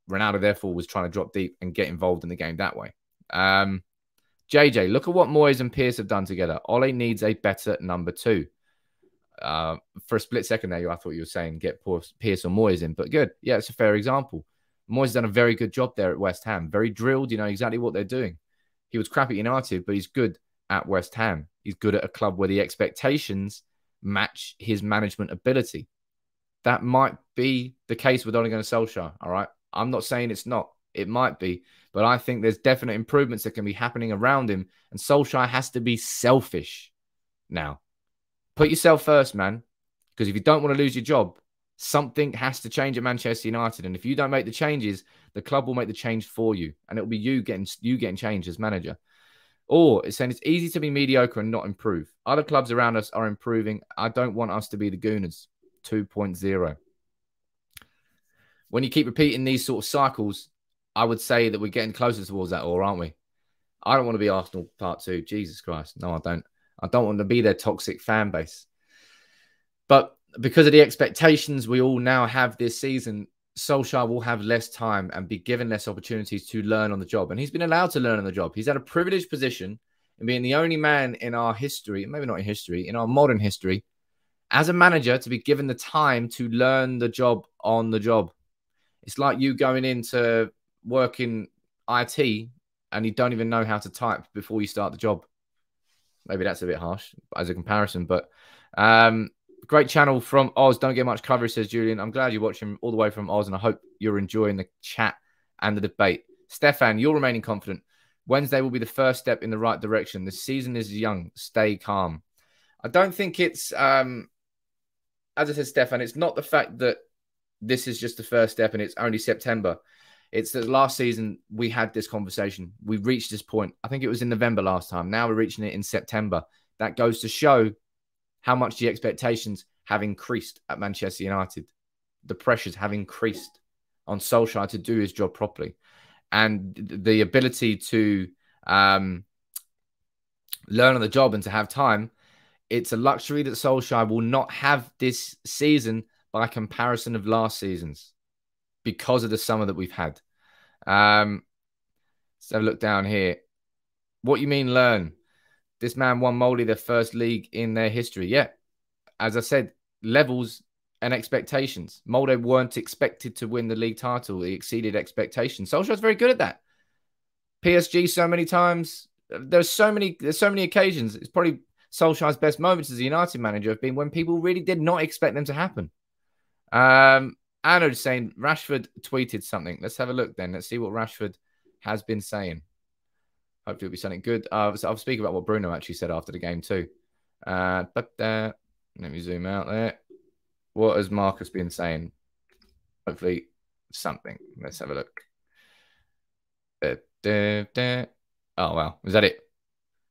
Ronaldo, therefore, was trying to drop deep and get involved in the game that way. JJ, look at what Moyes and Pearce have done together. Ollie needs a better number 2. For a split second there, I thought you were saying get Pearce or Moyes in, but good. Yeah, it's a fair example. Moyes has done a very good job there at West Ham. Very drilled, you know exactly what they're doing. He was crap at United, but he's good at West Ham. He's good at a club where the expectations match his management ability. That might be the case with Ole Gunnar Solskjaer, all right? I'm not saying it's not. It might be. But I think there's definite improvements that can be happening around him. And Solskjaer has to be selfish now. Put yourself first, man. Because if you don't want to lose your job, something has to change at Manchester United. And if you don't make the changes, the club will make the change for you. And it'll be you getting changed as manager. Or it's saying it's easy to be mediocre and not improve. Other clubs around us are improving. I don't want us to be the Gooners 2.0. When you keep repeating these sort of cycles, I would say that we're getting closer towards that, or aren't we? I don't want to be Arsenal part 2. Jesus Christ. No, I don't. I don't want to be their toxic fan base. But because of the expectations we all now have this season, Solskjaer will have less time and be given less opportunities to learn on the job. And he's been allowed to learn on the job. He's had a privileged position in being the only man in our history, maybe not in history, in our modern history, as a manager to be given the time to learn the job on the job. It's like you going into work in IT and you don't even know how to type before you start the job. Maybe that's a bit harsh as a comparison, but great channel from Oz. Don't get much coverage, says Julian. I'm glad you're watching all the way from Oz, and I hope you're enjoying the chat and the debate. Stefan, you're remaining confident. Wednesday will be the first step in the right direction. The season is young. Stay calm. I don't think it's, as I said, Stefan, it's not the fact that this is just the first step and it's only September. It's that last season we had this conversation. We reached this point. I think it was in November last time. Now we're reaching it in September. That goes to show how much the expectations have increased at Manchester United. The pressures have increased on Solskjaer to do his job properly. And the ability to learn on the job and to have time, it's a luxury that Solskjaer will not have this season by comparison of last season's, because of the summer that we've had. Let's have a look down here. What you mean learn? This man won Moldy their first league in their history. Yeah. As I said, levels and expectations. Molde weren't expected to win the league title. He exceeded expectations. Solskjaer's very good at that. PSG so many times. There's so many occasions. It's probably Solskjaer's best moments as a United manager have been when people really did not expect them to happen. Anna's saying Rashford tweeted something. Let's have a look then. Let's see what Rashford has been saying. Hopefully it'll be something good. I'll speak about what Bruno actually said after the game too. Let me zoom out there. What has Marcus been saying? Hopefully something. Let's have a look. Oh, well. Is that it?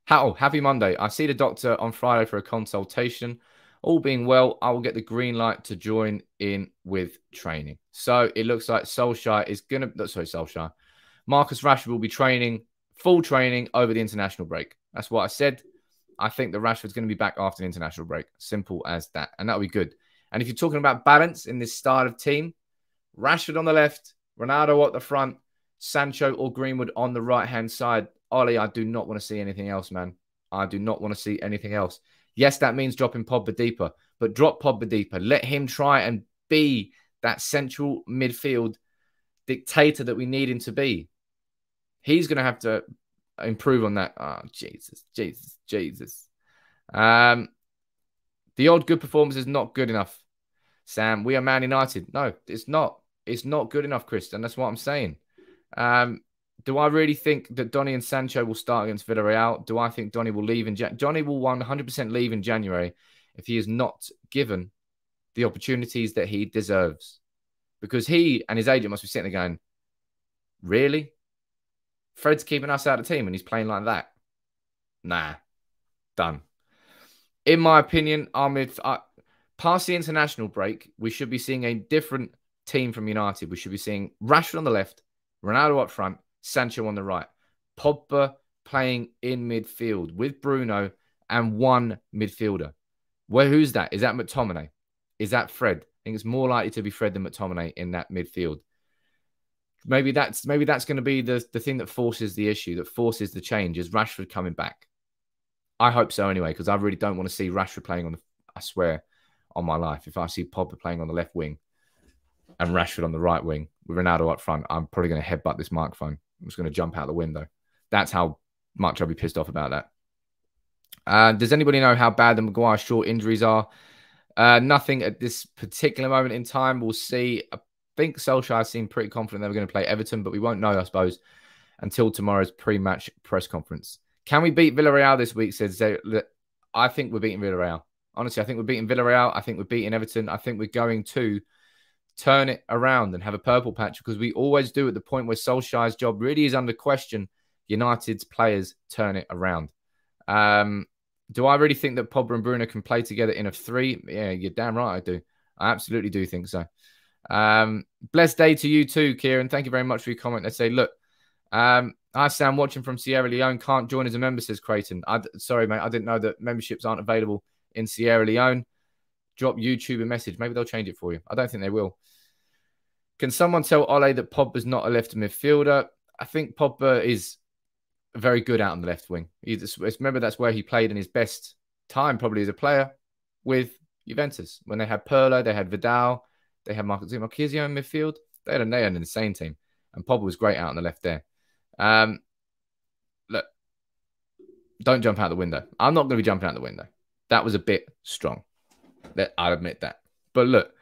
Happy Monday. I see the doctor on Friday for a consultation. All being well, I will get the green light to join in with training. So it looks like Solskjaer is going to... Sorry, Solskjaer. Marcus Rashford will be training, full training over the international break. That's what I said. I think that Rashford's going to be back after the international break. Simple as that. And that'll be good. And if you're talking about balance in this style of team, Rashford on the left, Ronaldo at the front, Sancho or Greenwood on the right-hand side. Ollie, I do not want to see anything else, man. I do not want to see anything else. Yes, that means dropping Pogba deeper, but drop Pogba deeper. Let him try and be that central midfield dictator that we need him to be. He's going to have to improve on that. Oh, Jesus. The odd good performance is not good enough, Sam. We are Man United. No, it's not. It's not good enough, Chris, and that's what I'm saying. Do I really think that Donny and Sancho will start against Villarreal? Do I think Donny will leave in January? Donny will 100% leave in January if he is not given the opportunities that he deserves. Because he and his agent must be sitting there going, really? Fred's keeping us out of the team and he's playing like that? Nah. Done. In my opinion, past the international break, we should be seeing a different team from United. We should be seeing Rashford on the left, Ronaldo up front, Sancho on the right. Pogba playing in midfield with Bruno and one midfielder. Well, who's that? Is that McTominay? Is that Fred? I think it's more likely to be Fred than McTominay in that midfield. Maybe that's going to be the thing that forces the issue, that forces the change, is Rashford coming back. I hope so anyway, because I really don't want to see Rashford playing on the... I swear on my life, if I see Pogba playing on the left wing and Rashford on the right wing with Ronaldo up front, I'm probably going to headbutt this microphone. I'm just going to jump out the window. That's how much I'll be pissed off about that. Does anybody know how bad the Maguire short injuries are? Nothing at this particular moment in time. We'll see. I think Solskjaer seemed pretty confident they were going to play Everton, but we won't know, I suppose, until tomorrow's pre-match press conference. Can we beat Villarreal this week? Says I think we're beating Villarreal. Honestly, I think we're beating Villarreal. I think we're beating Everton. I think we're going to turn it around and have a purple patch, because we always do at the point where Solskjaer's job really is under question. United's players turn it around. Do I really think that Pogba and Bruno can play together in a three? Yeah, you're damn right I do. I absolutely do think so. Blessed day to you too, Kieran. Thank you very much for your comment. They say, look, hi, Sam, watching from Sierra Leone. Can't join as a member, says Creighton. Sorry, mate. I didn't know that memberships aren't available in Sierra Leone. Drop YouTube a message. Maybe they'll change it for you. I don't think they will. Can someone tell Ole that Pogba's not a left midfielder? I think Pogba is very good out on the left wing. Remember, that's where he played in his best time, probably as a player, with Juventus. When they had Pirlo, they had Vidal, they had Marquinhos in midfield. They had an insane team. And Pogba was great out on the left there. Look, don't jump out the window. I'm not going to be jumping out the window. That was a bit strong. I'll admit that. But look,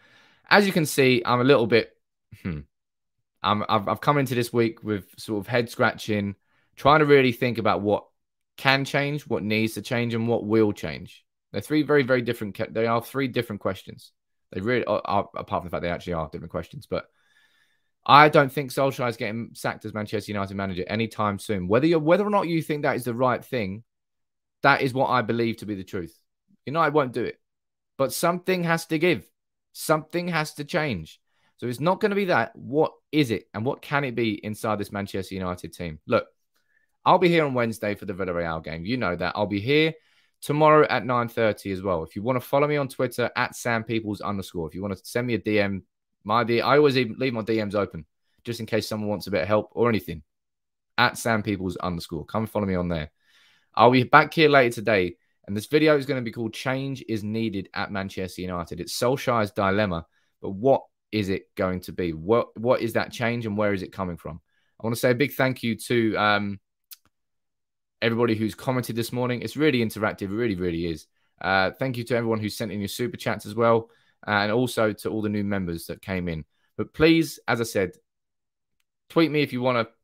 as you can see, I'm a little bit... I've come into this week with sort of head scratching, trying to really think about what can change, what needs to change, and what will change. They're three very, very different. They are three different questions. They really are, apart from the fact they actually are different questions. But I don't think Solskjaer is getting sacked as Manchester United manager anytime soon. Whether or not you think that is the right thing, that is what I believe to be the truth. United won't do it. But something has to give. Something has to change. So it's not going to be that. What is it? And what can it be inside this Manchester United team? Look, I'll be here on Wednesday for the Villarreal game. You know that. I'll be here tomorrow at 9:30 as well. If you want to follow me on Twitter, at @SamPeoples_. If you want to send me a DM, I always leave my DMs open just in case someone wants a bit of help or anything. At @SamPeoples_. Come follow me on there. I'll be back here later today. And this video is going to be called Change is Needed at Manchester United. It's Solskjaer's dilemma. But what is it going to be? What is that change and where is it coming from? I want to say a big thank you to everybody who's commented this morning. It's really interactive. It really, really is. Thank you to everyone who sent in your super chats as well. And also to all the new members that came in. But please, as I said, tweet me if you want to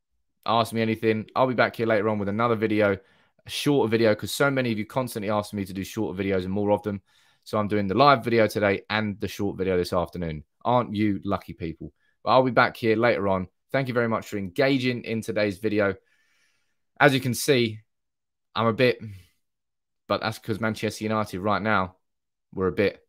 ask me anything. I'll be back here later on with another video, a shorter video, because so many of you constantly ask me to do shorter videos and more of them. So I'm doing the live video today and the short video this afternoon. Aren't you lucky people? But I'll be back here later on. Thank you very much for engaging in today's video. As you can see, I'm a bit, but that's because Manchester United right now, we're a bit.